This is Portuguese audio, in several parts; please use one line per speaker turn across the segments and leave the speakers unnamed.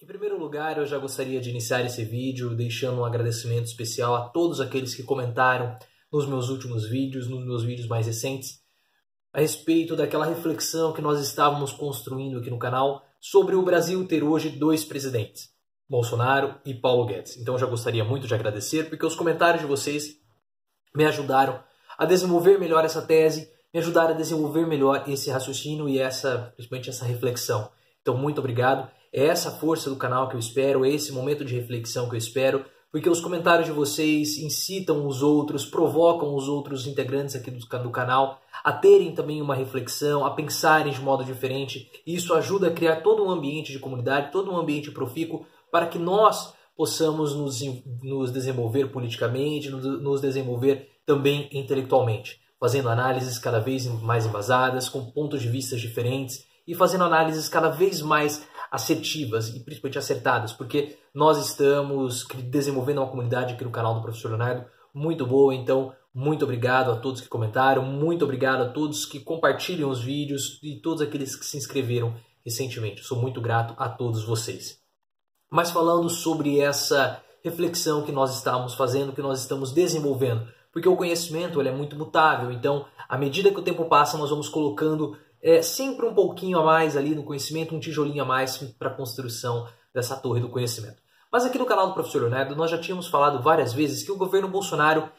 primeiro lugar, eu já gostaria de iniciar esse vídeo deixando um agradecimento especial a todos aqueles que comentaram nos meus últimos vídeos, nos meus vídeos mais recentes, a respeito daquela reflexão que nós estávamos construindo aqui no canal sobre o Brasil ter hoje dois presidentes, Bolsonaro e Paulo Guedes. Então eu já gostaria muito de agradecer, porque os comentários de vocês me ajudaram a desenvolver melhor essa tese, me ajudaram a desenvolver melhor esse raciocínio e principalmente essa reflexão. Então muito obrigado. É essa força do canal que eu espero, é esse momento de reflexão que eu espero, porque os comentários de vocês incitam os outros, provocam os outros integrantes aqui do canal a terem também uma reflexão, a pensarem de modo diferente. E isso ajuda a criar todo um ambiente de comunidade, todo um ambiente profícuo para que nós possamos nos desenvolver politicamente, nos desenvolver também intelectualmente, fazendo análises cada vez mais embasadas, com pontos de vista diferentes e fazendo análises cada vez mais assertivas e principalmente acertadas, porque nós estamos desenvolvendo uma comunidade aqui no canal do Professor Leonardo muito boa. Então muito obrigado a todos que comentaram, muito obrigado a todos que compartilham os vídeos e todos aqueles que se inscreveram recentemente. Eu sou muito grato a todos vocês. Mas falando sobre essa reflexão que nós estamos fazendo, que nós estamos desenvolvendo, porque o conhecimento ele é muito mutável, então à medida que o tempo passa nós vamos colocando sempre um pouquinho a mais ali no conhecimento, um tijolinho a mais para a construção dessa torre do conhecimento. Mas aqui no canal do Professor Leonardo nós já tínhamos falado várias vezes que o governo Bolsonaro,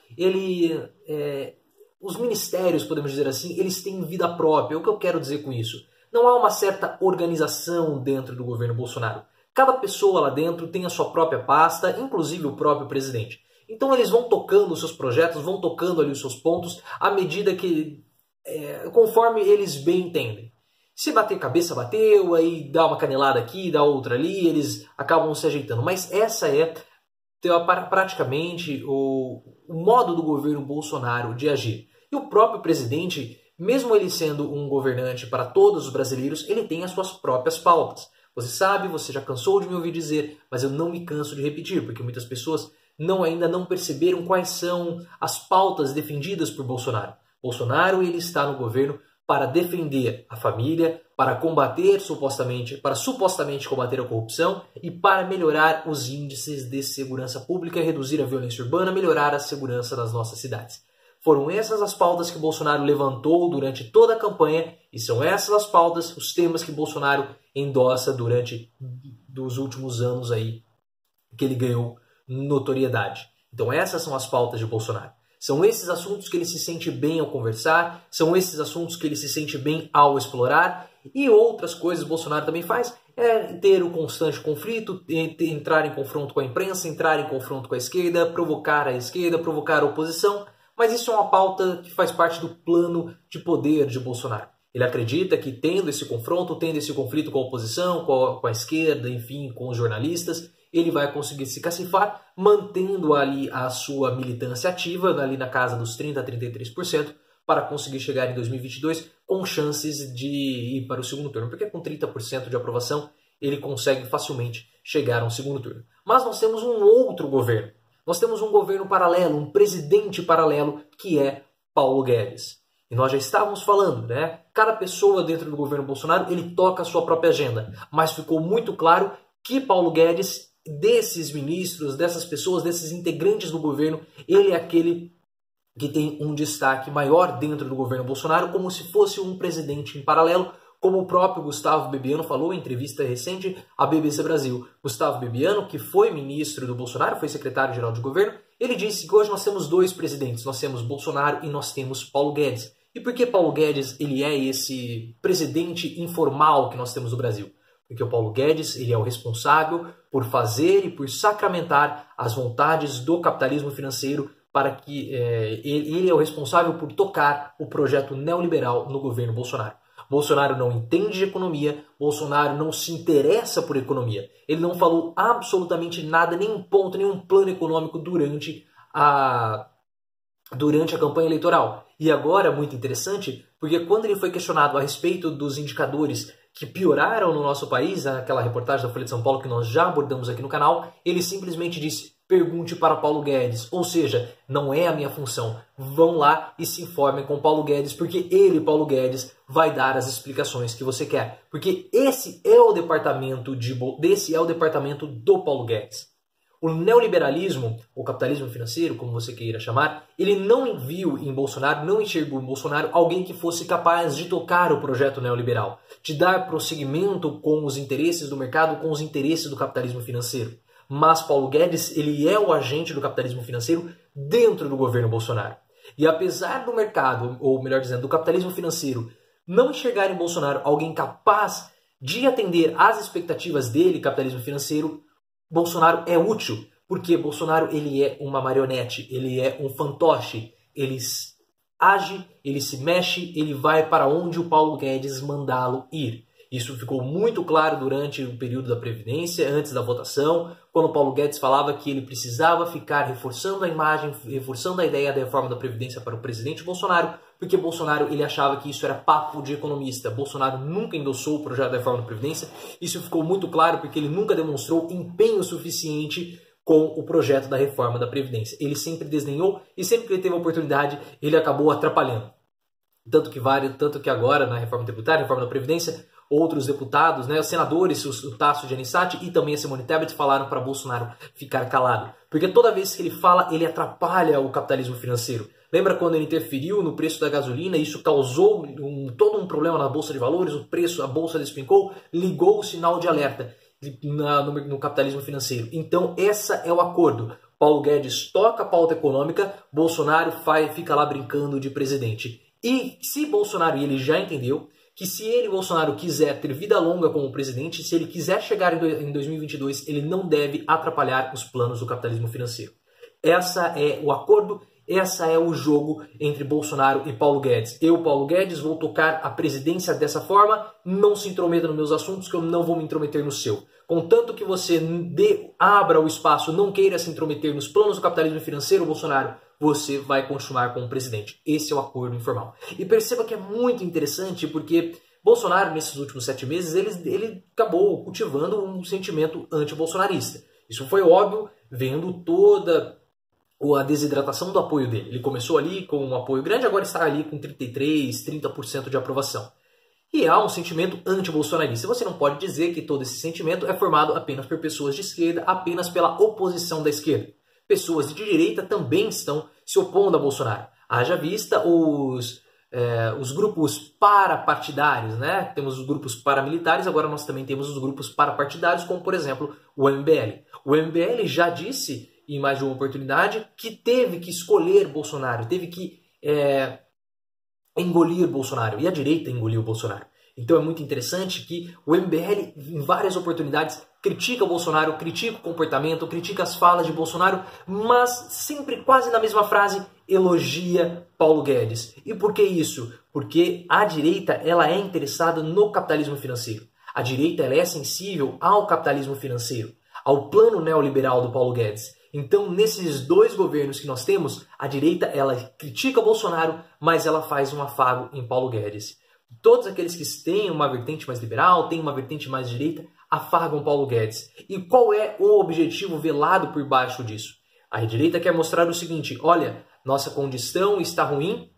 os ministérios, podemos dizer assim, eles têm vida própria. O que eu quero dizer com isso? Não há uma certa organização dentro do governo Bolsonaro. Cada pessoa lá dentro tem a sua própria pasta, inclusive o próprio presidente. Então eles vão tocando os seus projetos, vão tocando ali os seus pontos, à medida que conforme eles bem entendem. Se bater cabeça, bateu, aí dá uma canelada aqui, dá outra ali, eles acabam se ajeitando. Mas essa é praticamente o modo do governo Bolsonaro de agir. E o próprio presidente, mesmo ele sendo um governante para todos os brasileiros, ele tem as suas próprias pautas. Você sabe, você já cansou de me ouvir dizer, mas eu não me canso de repetir, porque muitas pessoas ainda não perceberam quais são as pautas defendidas por Bolsonaro. Bolsonaro ele está no governo para defender a família, para supostamente combater a corrupção e para melhorar os índices de segurança pública, reduzir a violência urbana, melhorar a segurança das nossas cidades. Foram essas as pautas que Bolsonaro levantou durante toda a campanha e são essas as pautas, os temas que Bolsonaro endossa durante os últimos anos aí que ele ganhou notoriedade. Então essas são as pautas de Bolsonaro. São esses assuntos que ele se sente bem ao conversar, são esses assuntos que ele se sente bem ao explorar, e outras coisas Bolsonaro também faz, ter um constante conflito, entrar em confronto com a imprensa, entrar em confronto com a esquerda, provocar a oposição, mas isso é uma pauta que faz parte do plano de poder de Bolsonaro. Ele acredita que tendo esse confronto, tendo esse conflito com a oposição, com a esquerda, enfim, com os jornalistas, ele vai conseguir se cacifar, mantendo ali a sua militância ativa, ali na casa dos 30% a 33%, para conseguir chegar em 2022 com chances de ir para o segundo turno. Porque com 30% de aprovação, ele consegue facilmente chegar a um segundo turno. Mas nós temos um outro governo. Nós temos um governo paralelo, um presidente paralelo, que é Paulo Guedes. E nós já estávamos falando, né? Cada pessoa dentro do governo Bolsonaro, ele toca a sua própria agenda. Mas ficou muito claro que Paulo Guedes, desses ministros, dessas pessoas, desses integrantes do governo, ele é aquele que tem um destaque maior dentro do governo Bolsonaro, como se fosse um presidente em paralelo, como o próprio Gustavo Bebiano falou em entrevista recente à BBC Brasil. Gustavo Bebiano, que foi ministro do Bolsonaro, foi secretário-geral de governo, ele disse que hoje nós temos dois presidentes, nós temos Bolsonaro e nós temos Paulo Guedes. E por que Paulo Guedes ele é esse presidente informal que nós temos no Brasil? Porque o Paulo Guedes ele é o responsável por fazer e por sacramentar as vontades do capitalismo financeiro, para que ele é o responsável por tocar o projeto neoliberal no governo Bolsonaro. Bolsonaro não entende de economia, Bolsonaro não se interessa por economia. Ele não falou absolutamente nada, nenhum ponto, nenhum plano econômico durante a campanha eleitoral. E agora, muito interessante, porque quando ele foi questionado a respeito dos indicadores que pioraram no nosso país, aquela reportagem da Folha de São Paulo que nós já abordamos aqui no canal, ele simplesmente disse: pergunte para Paulo Guedes. Ou seja, não é a minha função. Vão lá e se informem com Paulo Guedes, porque ele, Paulo Guedes, vai dar as explicações que você quer. Porque esse é o departamento do Paulo Guedes. O neoliberalismo, ou capitalismo financeiro, como você queira chamar, ele não viu em Bolsonaro, não enxergou em Bolsonaro alguém que fosse capaz de tocar o projeto neoliberal, de dar prosseguimento com os interesses do mercado, com os interesses do capitalismo financeiro. Mas Paulo Guedes, ele é o agente do capitalismo financeiro dentro do governo Bolsonaro. E apesar do mercado, ou melhor dizendo, do capitalismo financeiro, não enxergar em Bolsonaro alguém capaz de atender às expectativas dele, capitalismo financeiro, Bolsonaro é útil, porque Bolsonaro ele é uma marionete, ele é um fantoche, ele age, ele se mexe, ele vai para onde o Paulo Guedes mandá-lo ir. Isso ficou muito claro durante o período da Previdência, antes da votação, quando o Paulo Guedes falava que ele precisava ficar reforçando a imagem, reforçando a ideia da reforma da Previdência para o presidente Bolsonaro, porque Bolsonaro ele achava que isso era papo de economista. Bolsonaro nunca endossou o projeto da reforma da Previdência. Isso ficou muito claro porque ele nunca demonstrou empenho suficiente com o projeto da reforma da Previdência. Ele sempre desdenhou e sempre que ele teve a oportunidade, ele acabou atrapalhando. Tanto que agora, na reforma tributária, na reforma da Previdência, outros deputados, os senadores, o Tasso Gereissati e também a Simone Tebet falaram para Bolsonaro ficar calado. Porque toda vez que ele fala, ele atrapalha o capitalismo financeiro. Lembra quando ele interferiu no preço da gasolina? Isso causou todo um problema na Bolsa de Valores, a Bolsa despencou, ligou o sinal de alerta no capitalismo financeiro. Então, esse é o acordo. Paulo Guedes toca a pauta econômica, Bolsonaro fica lá brincando de presidente. E se Bolsonaro, e ele já entendeu, que se ele, Bolsonaro, quiser ter vida longa como presidente, se ele quiser chegar em 2022, ele não deve atrapalhar os planos do capitalismo financeiro. Essa é o acordo, essa é o jogo entre Bolsonaro e Paulo Guedes. Eu, Paulo Guedes, vou tocar a presidência dessa forma, não se intrometa nos meus assuntos, que eu não vou me intrometer no seu. Contanto que você abra o espaço, não queira se intrometer nos planos do capitalismo financeiro, Bolsonaro, você vai continuar como presidente. Esse é o acordo informal. E perceba que é muito interessante porque Bolsonaro, nesses últimos 7 meses, ele acabou cultivando um sentimento anti-bolsonarista. Isso foi óbvio, vendo toda a desidratação do apoio dele. Ele começou ali com um apoio grande, agora está ali com 33%, 30% de aprovação. E há um sentimento anti-bolsonarista. Você não pode dizer que todo esse sentimento é formado apenas por pessoas de esquerda, apenas pela oposição da esquerda. Pessoas de direita também estão se opondo a Bolsonaro. Haja vista os grupos parapartidários, Temos os grupos paramilitares, agora nós também temos os grupos parapartidários, como por exemplo o MBL. O MBL já disse em mais de uma oportunidade que teve que escolher Bolsonaro, teve que engolir Bolsonaro, e a direita engoliu Bolsonaro. Então é muito interessante que o MBL, em várias oportunidades, critica o Bolsonaro, critica o comportamento, critica as falas de Bolsonaro, mas sempre quase na mesma frase elogia Paulo Guedes. E por que isso? Porque a direita ela é interessada no capitalismo financeiro. A direita ela é sensível ao capitalismo financeiro, ao plano neoliberal do Paulo Guedes. Então, nesses dois governos que nós temos, a direita ela critica Bolsonaro, mas ela faz um afago em Paulo Guedes. Todos aqueles que têm uma vertente mais liberal, têm uma vertente mais direita, afagam Paulo Guedes. E qual é o objetivo velado por baixo disso? A direita quer mostrar o seguinte: olha, nossa condição está ruim,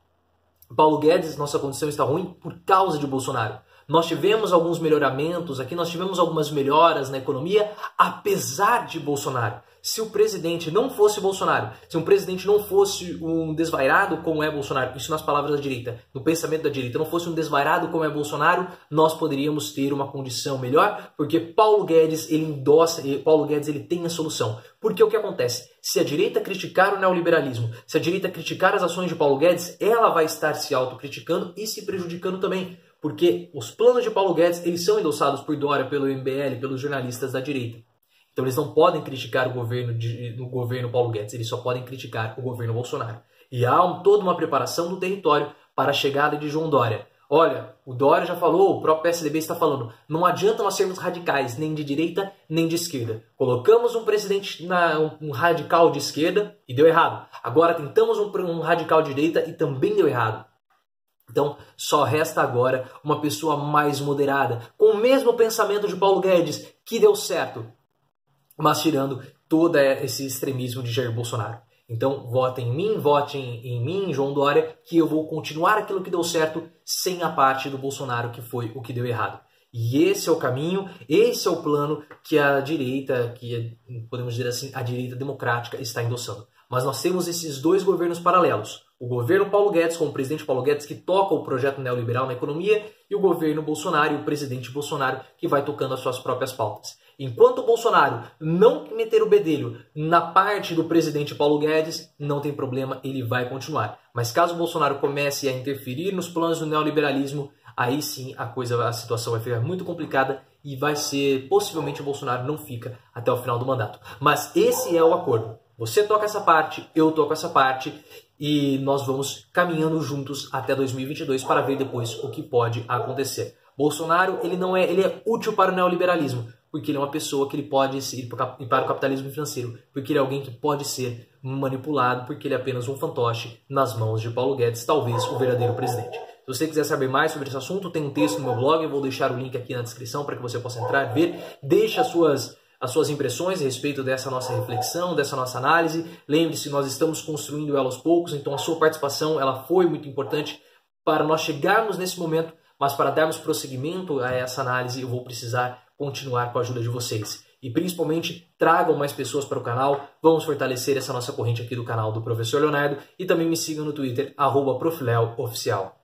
Paulo Guedes, nossa condição está ruim por causa de Bolsonaro. Nós tivemos alguns melhoramentos aqui, nós tivemos algumas melhoras na economia, apesar de Bolsonaro. Se o presidente não fosse Bolsonaro, se um presidente não fosse um desvairado como é Bolsonaro, isso nas palavras da direita, no pensamento da direita, não fosse um desvairado como é Bolsonaro, nós poderíamos ter uma condição melhor, porque Paulo Guedes, ele endossa, Paulo Guedes, ele tem a solução. Porque o que acontece? Se a direita criticar o neoliberalismo, se a direita criticar as ações de Paulo Guedes, ela vai estar se autocriticando e se prejudicando também. Porque os planos de Paulo Guedes, eles são endossados por Dória, pelo MBL, pelos jornalistas da direita. Então eles não podem criticar o governo Paulo Guedes, eles só podem criticar o governo Bolsonaro. E há toda uma preparação do território para a chegada de João Dória. Olha, o Dória já falou, o próprio PSDB está falando, não adianta nós sermos radicais, nem de direita, nem de esquerda. Colocamos um presidente, um radical de esquerda e deu errado. Agora tentamos um radical de direita e também deu errado. Então, só resta agora uma pessoa mais moderada, com o mesmo pensamento de Paulo Guedes, que deu certo, mas tirando todo esse extremismo de Jair Bolsonaro. Então, votem em mim, João Dória, que eu vou continuar aquilo que deu certo sem a parte do Bolsonaro, que foi o que deu errado. E esse é o caminho, esse é o plano que a direita, podemos dizer assim, a direita democrática está endossando. Mas nós temos esses dois governos paralelos. O governo Paulo Guedes, com o presidente Paulo Guedes, que toca o projeto neoliberal na economia, e o governo Bolsonaro e o presidente Bolsonaro, que vai tocando as suas próprias pautas. Enquanto o Bolsonaro não meter o bedelho na parte do presidente Paulo Guedes, não tem problema, ele vai continuar. Mas caso o Bolsonaro comece a interferir nos planos do neoliberalismo, aí sim a situação vai ficar muito complicada e vai ser, possivelmente o Bolsonaro não fica até o final do mandato. Mas esse é o acordo. Você toca essa parte, eu toco essa parte e nós vamos caminhando juntos até 2022 para ver depois o que pode acontecer. Bolsonaro, ele é útil para o neoliberalismo, porque ele é uma pessoa que ele pode ir para o capitalismo financeiro, porque ele é alguém que pode ser manipulado, porque ele é apenas um fantoche nas mãos de Paulo Guedes, talvez o verdadeiro presidente. Se você quiser saber mais sobre esse assunto, tem um texto no meu blog, eu vou deixar o link aqui na descrição para que você possa entrar, ver, deixe as suas impressões a respeito dessa nossa reflexão, dessa nossa análise. Lembre-se, nós estamos construindo ela aos poucos, então a sua participação ela foi muito importante para nós chegarmos nesse momento, mas para darmos prosseguimento a essa análise eu vou precisar continuar com a ajuda de vocês. E principalmente tragam mais pessoas para o canal, vamos fortalecer essa nossa corrente aqui do canal do Professor Leonardo e também me sigam no Twitter, @profleoficial.